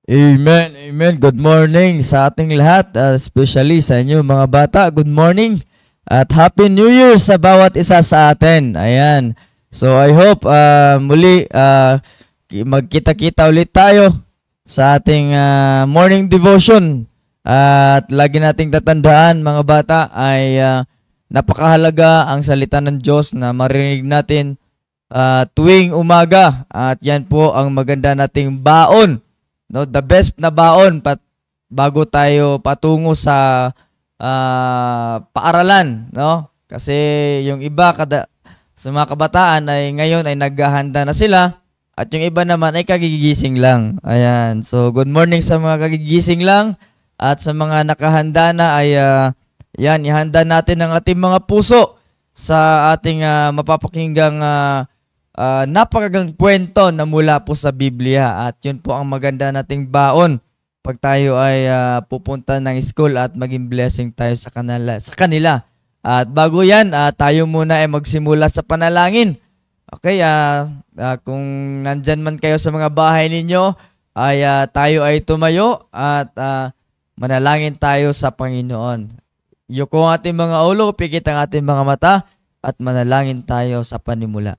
Amen, amen. Good morning sa ating lahat, especially sa inyo mga bata. Good morning at Happy New Year sa bawat isa sa atin. Ayan. So I hope muli magkita-kita ulit tayo sa ating morning devotion. At lagi nating tatandaan mga bata ay napakahalaga ang salita ng Diyos na marinig natin tuwing umaga. At yan po ang maganda nating baon. No, the best na baon bago tayo patungo sa paaralan, no? Kasi yung iba sa mga kabataan ay ngayon ay naghahanda na sila at yung iba naman ay kagigising lang. Ayan. So good morning sa mga kagigising lang at sa mga nakahanda na ay yan, ihanda natin ang ating mga puso sa ating mapapakinggang napakagang kwento na mula po sa Biblia at yun po ang maganda nating baon pag tayo ay pupunta ng school at maging blessing tayo sa kanila. At bago yan, tayo muna ay magsimula sa panalangin. Okay, kung nandyan man kayo sa mga bahay ninyo, ay tayo ay tumayo at manalangin tayo sa Panginoon. Yuko ang ating mga ulo, pikit ang ating mga mata at manalangin tayo sa panimula.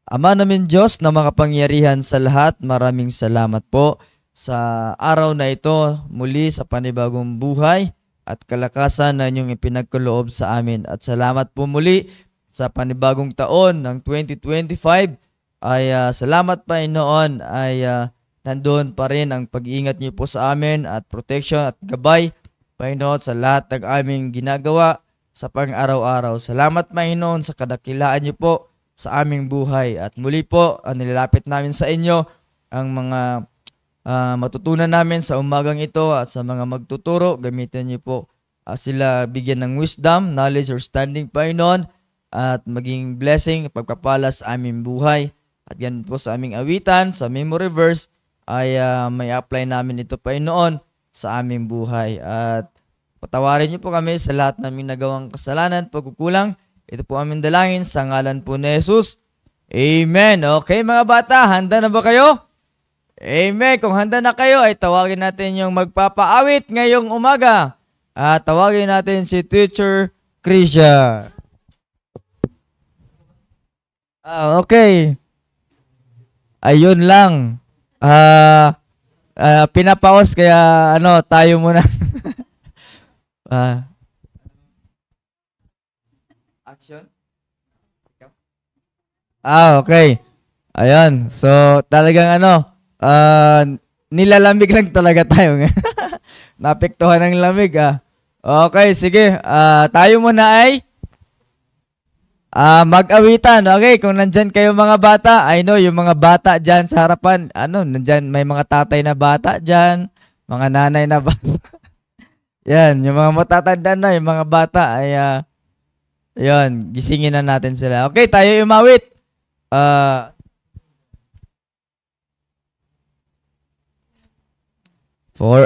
Ama namin Diyos na makapangyarihan sa lahat, maraming salamat po sa araw na ito muli sa panibagong buhay at kalakasan na inyong ipinagkaloob sa amin. At salamat po muli sa panibagong taon ng 2025 ay salamat Panginoon ay nandoon pa rin ang pag-iingat niyo po sa amin at protection at gabay Panginoon sa lahat ng aming ginagawa sa pang-araw-araw. Salamat Panginoon sa kadakilaan niyo po sa aming buhay. At muli po, nilalapit namin sa inyo ang mga matutunan namin sa umagang ito at sa mga magtuturo. Gamitin niyo po sila bigyan ng wisdom, knowledge, or standing Panginoon at maging blessing, pagpapala sa aming buhay. At yan po sa aming awitan, sa memory verse, ay may apply namin ito Panginoon sa aming buhay. At patawarin niyo po kami sa lahat naming nagawang kasalanan, pagkukulang. Ito po aming dalangin sa ngalan po ni Jesus. Amen. Okay mga bata, handa na ba kayo? Amen. Kung handa na kayo, ay tawagin natin yung magpapaawit ngayong umaga. Tawagin natin si Teacher Krisha. Okay. Ayun lang. Pinapaos kaya tayo muna. Action? Okay. Ayan. So, talagang nilalamig lang talaga tayo. Napektuhan ng lamig. Okay, sige. Tayo muna ay mag-awitan. Okay, kung nandyan kayo mga bata, I know yung mga bata dyan sa harapan, nandyan may mga tatay na bata dyan, mga nanay na bata. Yan, yung mga matatanda na, yung mga bata ay yun, gisingin na natin sila. Okay, tayo umawit.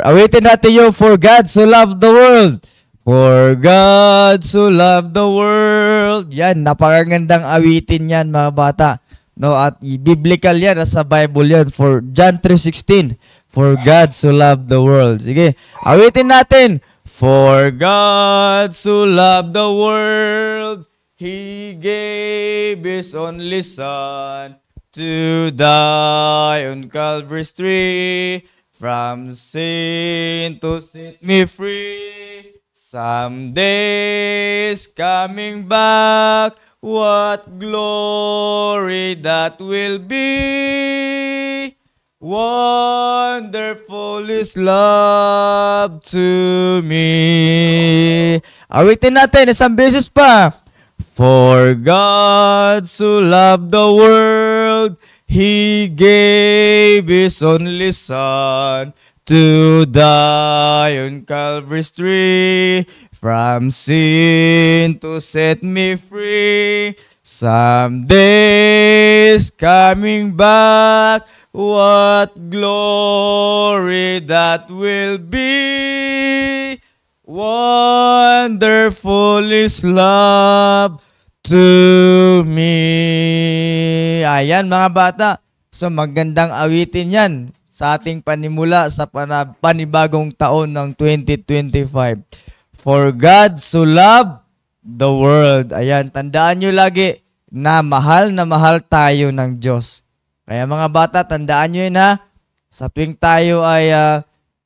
Awitin natin yung For God So Loved the World. For God So Loved the World. Yan, napakagandang awitin yan mga bata. No, at biblical yan, sa Bible yan. For John 3:16. For God So Loved the World. Sige, awitin natin. For God so loved the world, He gave His only Son to die on Calvary's tree. From sin to set me free. Someday is coming back. What glory that will be. Wonderful is love to me. Awitin natin, isang beses pa. For God so loved the world, He gave His only Son to die on Calvary's tree. From sin to set me free. Someday is coming back. What glory that will be. Wonderful is love to me. Ayan mga bata. So magandang awitin yan sa ating panimula sa panibagong taon ng 2025. For God so loved the world. Ayan, tandaan nyo lagi na mahal tayo ng Diyos. Kaya mga bata, tandaan nyo yun ha. Sa tuwing tayo ay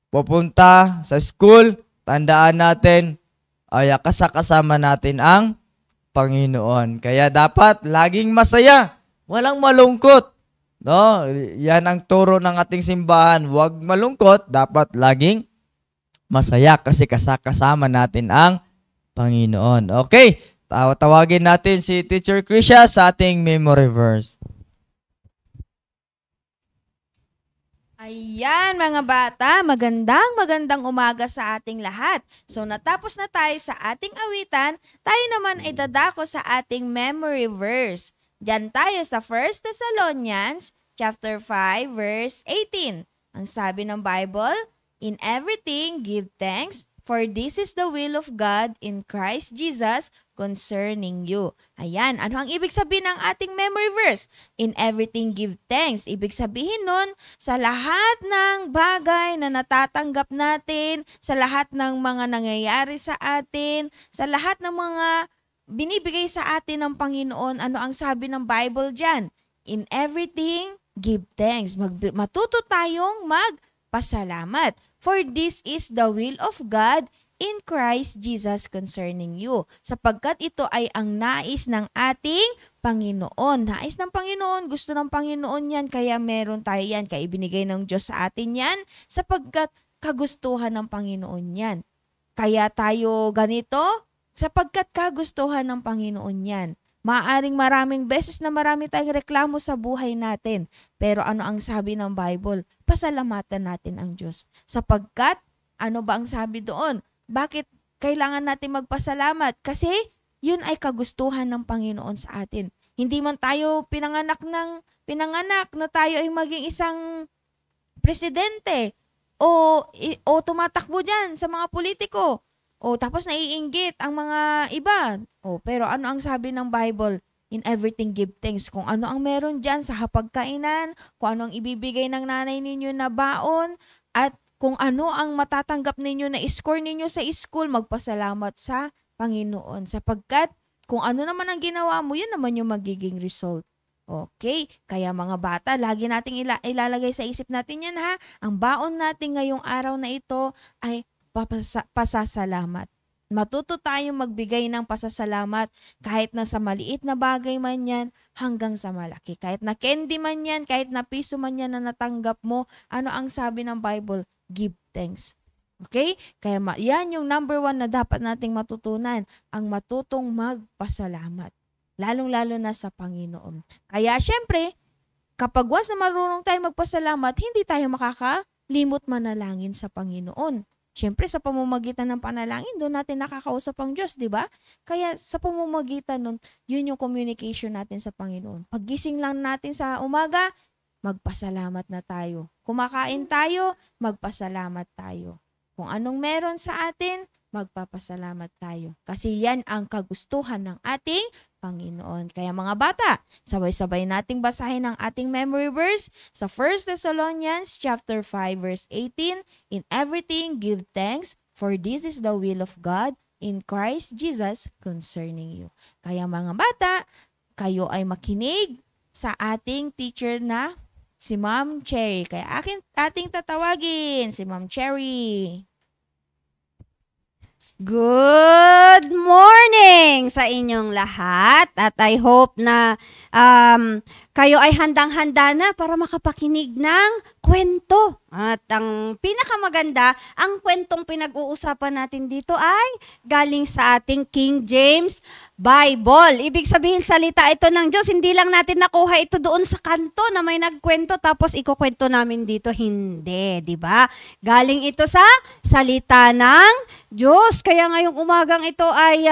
pupunta sa school, tandaan natin ay kasama natin ang Panginoon. Kaya dapat laging masaya, walang malungkot. No? Yan ang turo ng ating simbahan. Huwag malungkot, dapat laging masaya kasi kasama natin ang Panginoon. Okay, tawagin natin si Teacher Krisha sa ating memory verse. Ayan mga bata, magandang umaga sa ating lahat. So natapos na tayo sa ating awitan, tayo naman ay dadako sa ating memory verse. Diyan tayo sa 1 Thessalonians chapter 5 verse 18. Ang sabi ng Bible, "In everything give thanks, for this is the will of God in Christ Jesus concerning you." Ayan, ano ang ibig sabihin ng ating memory verse? In everything give thanks. Ibig sabihin nun, sa lahat ng bagay na natatanggap natin, sa lahat ng mga nangyayari sa atin, sa lahat ng mga binibigay sa atin ng Panginoon, ano ang sabi ng Bible dyan? In everything give thanks. Matuto tayong magpasalamat. For this is the will of God in Christ Jesus concerning you. Sapagkat ito ay ang nais ng ating Panginoon. Nais ng Panginoon, gusto ng Panginoon yan, kaya meron tayo yan, kaya ibinigay ng Diyos sa atin yan, sapagkat kagustuhan ng Panginoon yan. Kaya tayo ganito, sapagkat kagustuhan ng Panginoon yan. Maaring maraming beses na marami tayong reklamo sa buhay natin. Pero ano ang sabi ng Bible? Pasalamatan natin ang Diyos. Sapagkat, ano ba ang sabi doon? Bakit kailangan natin magpasalamat? Kasi yun ay kagustuhan ng Panginoon sa atin. Hindi man tayo pinanganak na tayo ay maging isang presidente o tumatakbo dyan sa mga politiko. O tapos naiinggit ang mga iba. Pero ano ang sabi ng Bible? In everything give thanks. Kung ano ang meron dyan sa hapagkainan, kung ano ang ibibigay ng nanay ninyo na baon, at kung ano ang matatanggap ninyo na score ninyo sa school, magpasalamat sa Panginoon. Sapagkat kung ano naman ang ginawa mo, yun naman yung magiging result. Okay? Kaya mga bata, lagi nating ilalagay sa isip natin yan ha. Ang baon natin ngayong araw na ito ay pasasalamat. Matuto tayong magbigay ng pasasalamat kahit na sa maliit na bagay man yan hanggang sa malaki. Kahit na candy man yan, kahit na piso man yan na natanggap mo, ano ang sabi ng Bible? Give thanks. Okay? Kaya yan yung number 1 na dapat nating matutunan, ang matutong magpasalamat. Lalong-lalo na sa Panginoon. Kaya syempre, kapag once na marunong tayong magpasalamat, hindi tayo makakalimot manalangin sa Panginoon. Siyempre, sa pamamagitan ng panalangin, doon natin nakakausap ang Diyos, di ba? Kaya sa pamamagitan nun, yun yung communication natin sa Panginoon. Paggising lang natin sa umaga, magpasalamat na tayo. Kumakain tayo, magpasalamat tayo. Kung anong meron sa atin, magpapasalamat tayo. Kasi yan ang kagustuhan ng ating Panginoon. Kaya mga bata, sabay-sabay nating basahin ang ating memory verse sa 1 Thessalonians chapter 5 verse 18. In everything give thanks, for this is the will of God in Christ Jesus concerning you. Kaya mga bata, kayo ay makinig sa ating teacher na si Ma'am Cherry. Kaya ating tatawagin si Ma'am Cherry. Good morning sa inyong lahat at I hope na kayo ay handang-handa na para makapakinig ng kwento. At ang pinakamaganda, ang kwentong pinag-uusapan natin dito ay galing sa ating King James Bible. Ibig sabihin, salita ito ng Diyos. Hindi lang natin nakuha ito doon sa kanto na may nagkwento tapos ikukwento namin dito. Hindi, di ba? Galing ito sa salita ng Diyos. Kaya ngayong umagang ito ay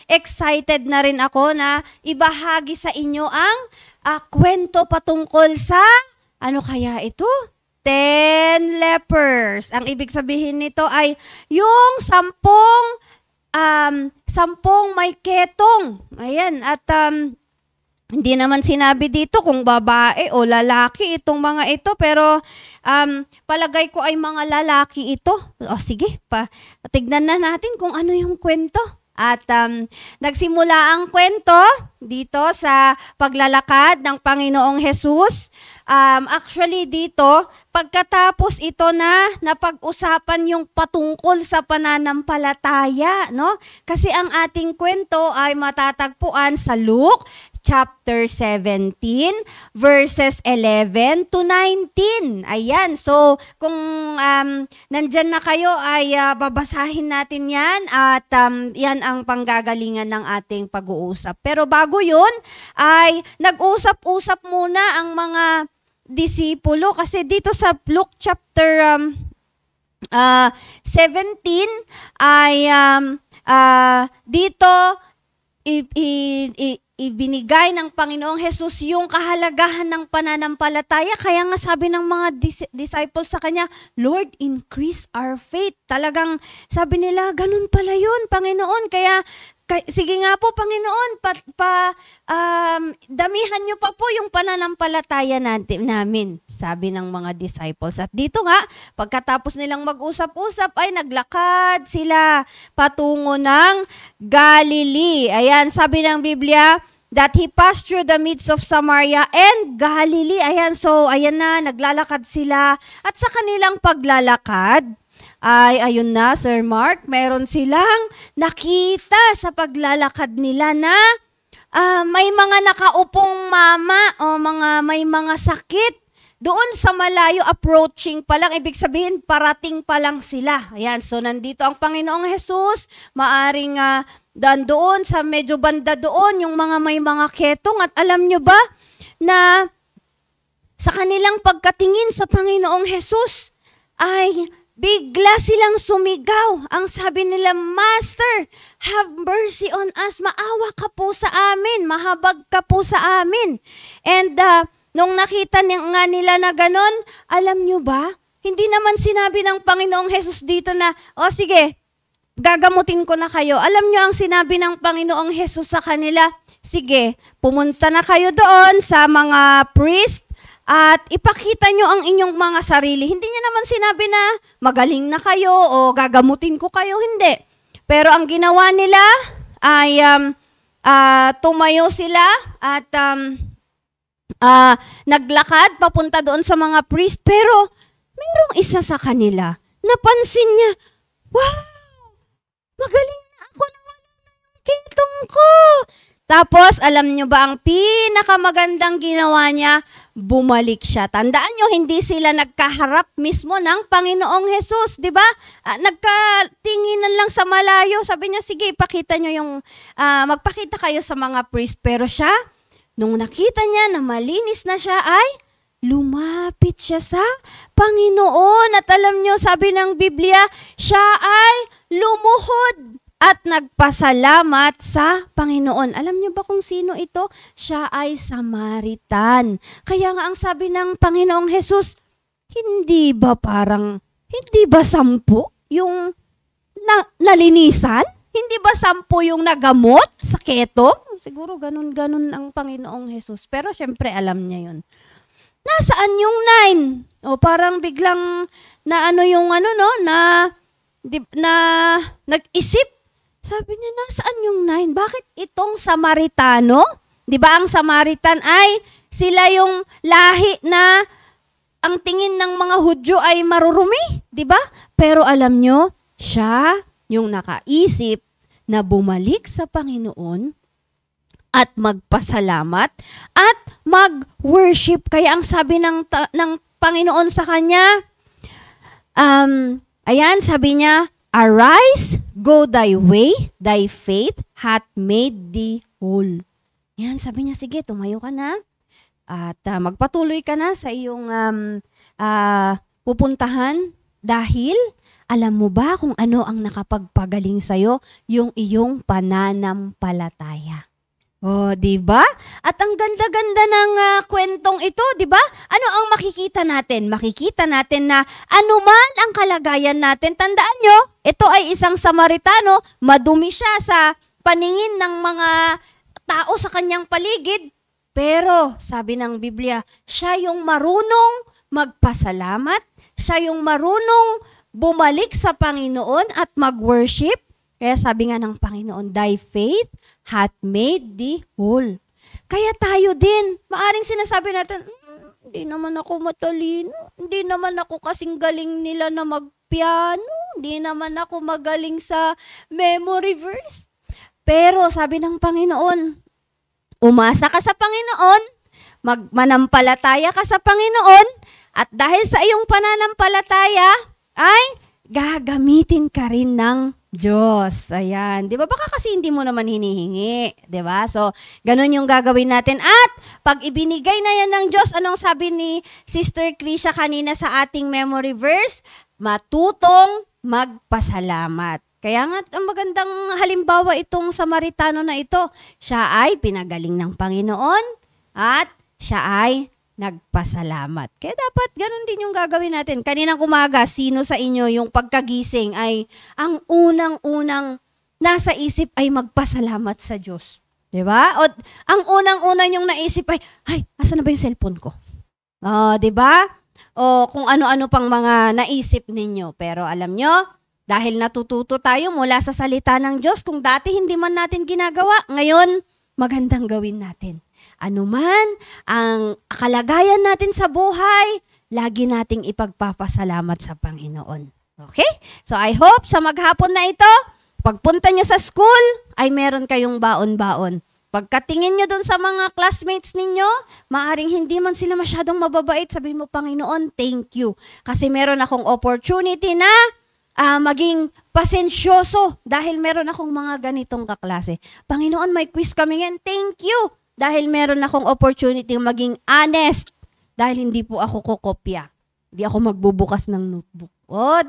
excited na rin ako na ibahagi sa inyo ang kwento patungkol sa, ano kaya ito? 10 lepers. Ang ibig sabihin nito ay yung 10 may ketong. Ayan, at Hindi naman sinabi dito kung babae o lalaki itong mga ito, pero palagay ko ay mga lalaki ito. O sige, tignan na natin kung ano yung kwento. At nagsimula ang kwento dito sa paglalakad ng Panginoong Hesus. Actually dito, pagkatapos ito na napag-usapan yung patungkol sa pananampalataya, no? Kasi ang ating kwento ay matatagpuan sa Luke chapter 17 verses 11 to 19. Ayan. So, kung nandyan na kayo ay babasahin natin yan at yan ang panggagalingan ng ating pag-uusap. Pero bago yun, ay nag-usap-usap muna ang mga disipulo kasi dito sa Luke chapter 17 ay dito ibinigay ng Panginoong Hesus yung kahalagahan ng pananampalataya. Kaya nga sabi ng mga disciples sa kanya, Lord, increase our faith. Talagang sabi nila, ganun pala yun, Panginoon. Kaya sige nga po, Panginoon, damihan niyo pa po yung pananampalataya namin, sabi ng mga disciples. At dito nga, pagkatapos nilang mag-usap-usap, ay naglakad sila patungo ng Galilee. Ayan, sabi ng Biblia, that he passed through the midst of Samaria and Galilee. Ayan, so ayan na, naglalakad sila. At sa kanilang paglalakad, ay ayun na, Sir Mark, meron silang nakita sa paglalakad nila na may mga nakaupong mama o may mga sakit. Doon sa malayo, approaching pa lang, ibig sabihin, parating pa lang sila. Ayan, so nandito ang Panginoong Hesus, maaring doon sa medyo banda doon, yung mga may mga ketong. At alam nyo ba na sa kanilang pagkatingin sa Panginoong Hesus, ay bigla silang sumigaw. Ang sabi nila, Master, have mercy on us. Maawa ka po sa amin. Mahabag ka po sa amin. And nung nakita nga nila na ganon, alam nyo ba, hindi naman sinabi ng Panginoong Hesus dito na, o sige, gagamutin ko na kayo. Alam nyo ang sinabi ng Panginoong Hesus sa kanila, sige, pumunta na kayo doon sa mga priest, at ipakita nyo ang inyong mga sarili. Hindi niya naman sinabi na magaling na kayo o gagamutin ko kayo, hindi. Pero ang ginawa nila ay tumayo sila at naglakad papunta doon sa mga priest. Pero mayroong isa sa kanila, napansin niya, wow, magaling na ako, nawala na yung kintong ko. Tapos, alam nyo ba ang pinakamagandang ginawa niya? Bumalik siya. Tandaan nyo, hindi sila nagkaharap mismo ng Panginoong Hesus, di ba? Nagkatinginan lang sa malayo. Sabi niya, sige, ipakita nyo yung, magpakita kayo sa mga priest. Pero siya, nung nakita niya na malinis na siya, ay lumapit siya sa Panginoon. At alam nyo, sabi ng Biblia, siya ay lumuhod at nagpasalamat sa Panginoon. Alam niyo ba kung sino ito? Siya ay Samaritan. Kaya nga ang sabi ng Panginoong Hesus, hindi ba 10 yung nalinisan? Hindi ba 10 yung nagamot sa ketong? Siguro ganun-ganun ang Panginoong Hesus. Pero syempre alam niya yun. Nasaan yung 9? O parang biglang na nag-isip. Sabi niya, nasaan yung 9? Bakit itong Samaritano? Di ba ang Samaritan ay sila yung lahi na ang tingin ng mga Hudyo ay marurumi? Di ba? Pero alam nyo, siya yung nakaisip na bumalik sa Panginoon at magpasalamat at mag-worship. Kaya ang sabi ng Panginoon sa kanya, ayan, sabi niya, arise, go thy way, thy faith hath made thee whole. Yan, sabi niya, sige, tumayo ka na at magpatuloy ka na sa iyong pupuntahan dahil alam mo ba kung ano ang nakapagpagaling sa'yo? Yung iyong pananampalataya. Oh, di ba? At ang ganda-ganda ng kwentong ito, di ba? Ano ang makikita natin? Makikita natin na anuman ang kalagayan natin, tandaan nyo, ito ay isang Samaritano, madumi siya sa paningin ng mga tao sa kanyang paligid, Pero, sabi ng Biblia, siya yung marunong magpasalamat, siya yung marunong bumalik sa Panginoon at mag-worship. Kaya sabi nga ng Panginoon, thy faith hath made thee whole. Kaya tayo din, maaring sinasabi natin, hindi naman ako matalino, hindi naman ako kasing galing nila na magpiano, hindi naman ako magaling sa memory verse. Pero sabi ng Panginoon, umasa ka sa Panginoon, manampalataya ka sa Panginoon, at dahil sa iyong pananampalataya, ay gagamitin ka rin ng Diyos. Ayan. Di ba? Baka kasi hindi mo naman hinihingi. Di ba? So, ganun yung gagawin natin. At pag ibinigay na yan ng Diyos, anong sabi ni Sister Krisha kanina sa ating memory verse? Matutong magpasalamat. Kaya nga, ang magandang halimbawa itong Samaritano na ito. Siya ay pinagaling ng Panginoon at siya ay nagpasalamat. Kaya dapat ganun din yung gagawin natin. Kaninang umaga, sino sa inyo yung pagkagising ay ang unang-unang nasa isip ay magpasalamat sa Diyos? Diba? O ang unang-unang yung naisip ay, asan na ba yung cellphone ko? Diba? O kung ano-ano pang mga naisip ninyo. Pero alam nyo, dahil natututo tayo mula sa salita ng Diyos, kung dati hindi man natin ginagawa, ngayon, magandang gawin natin. Ano man ang kalagayan natin sa buhay, lagi nating ipagpapasalamat sa Panginoon. Okay? So I hope sa maghapon na ito, pagpunta nyo sa school, ay meron kayong baon-baon. Pagkatingin nyo dun sa mga classmates ninyo, maaring hindi man sila masyadong mababait, sabihin mo, Panginoon, thank you. Kasi meron akong opportunity na maging pasensyoso dahil meron akong mga ganitong kaklase. Panginoon, may quiz kami ngayon, thank you. Dahil meron akong opportunity maging honest. Dahil hindi po ako kokopya. Hindi ako magbubukas ng notebook.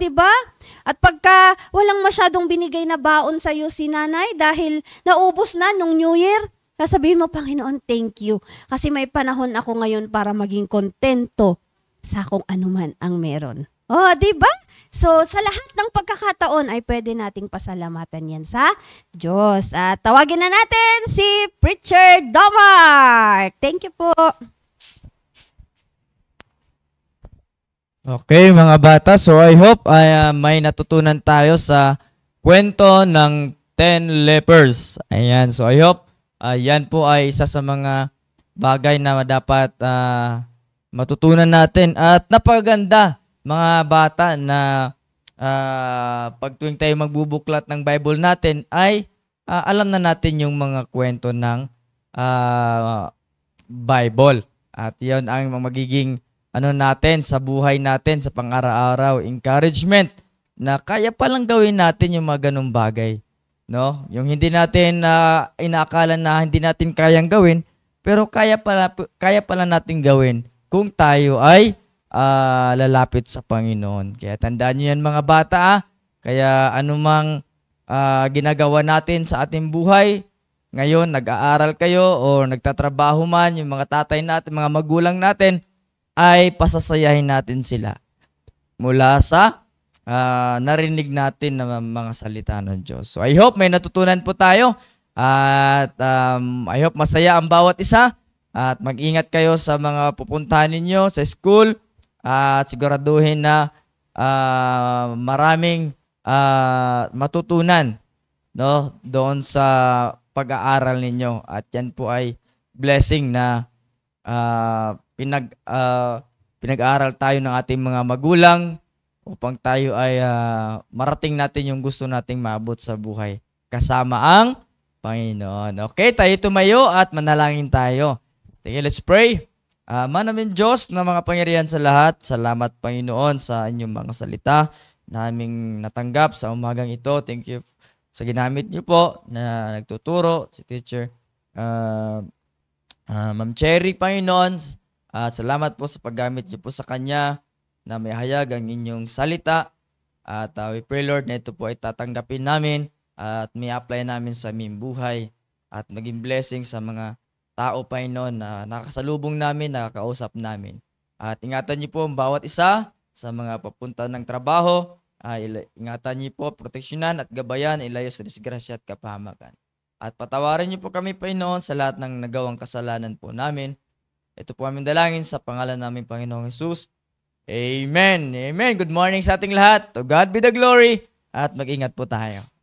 Di ba? At pagka walang masyadong binigay na baon sa iyo si nanay dahil naubos na nung New Year, sasabihin mo, Panginoon, thank you. Kasi may panahon ako ngayon para maging kontento sa kung anuman ang meron. Di ba? So, sa lahat ng pagkakataon ay pwede nating pasalamatan yan sa Diyos. At tawagin na natin si Preacher Domar. Thank you po. Okay, mga bata. So, I hope ay may natutunan tayo sa kwento ng 10 lepers. Ayan. So, I hope yan po ay isa sa mga bagay na dapat matutunan natin. At napakaganda, mga bata, na pag tuwing tayo magbubuklat ng Bible natin ay alam na natin yung mga kwento ng Bible. At yun ang magiging natin sa buhay natin, sa pang-araw-araw, encouragement na kaya palang gawin natin yung mga ganung bagay. No? Yung hindi natin inaakala na hindi natin kayang gawin, pero kaya pala natin gawin kung tayo ay lalapit sa Panginoon. Kaya tandaan nyo yan, mga bata. Kaya anumang ginagawa natin sa ating buhay, ngayon nag-aaral kayo o nagtatrabaho man, yung mga tatay natin, mga magulang natin, ay pasasayahin natin sila mula sa narinig natin na mga salita ng Diyos. So I hope may natutunan po tayo at I hope masaya ang bawat isa at mag-ingat kayo sa mga pupuntahan ninyo sa school. At siguraduhin na maraming matutunan, no, doon sa pag-aaral ninyo. At yan po ay blessing na pinag-aaral tayo ng ating mga magulang upang tayo ay marating natin yung gusto nating maabot sa buhay kasama ang Panginoon. Okay, tayo tumayo at manalangin tayo. Okay, let's pray. Manamin Diyos na mga pangyarihan sa lahat, salamat Panginoon sa inyong mga salita na aming natanggap sa umagang ito. Thank you sa ginamit niyo po na nagtuturo, si Teacher Ma'am Cherry, Panginoon. At salamat po sa paggamit niyo po sa Kanya na may hayag ang inyong salita. At we pray, Lord, na ito po ay tatanggapin namin at may apply namin sa aming buhay at maging blessing sa mga tao, Panginoon, na nakasalubong namin, nakakausap namin. At ingatan niyo po ang bawat isa sa mga papunta ng trabaho. Ingatan niyo po, proteksyonan at gabayan, ilayo sa disgrasya at kapahamakan. At patawarin niyo po kami, Panginoon, sa lahat ng nagawang kasalanan po namin. Ito po aming dalangin sa pangalan namin, Panginoong Jesus. Amen. Amen. Good morning sa ating lahat. To God be the glory. At mag-ingat po tayo.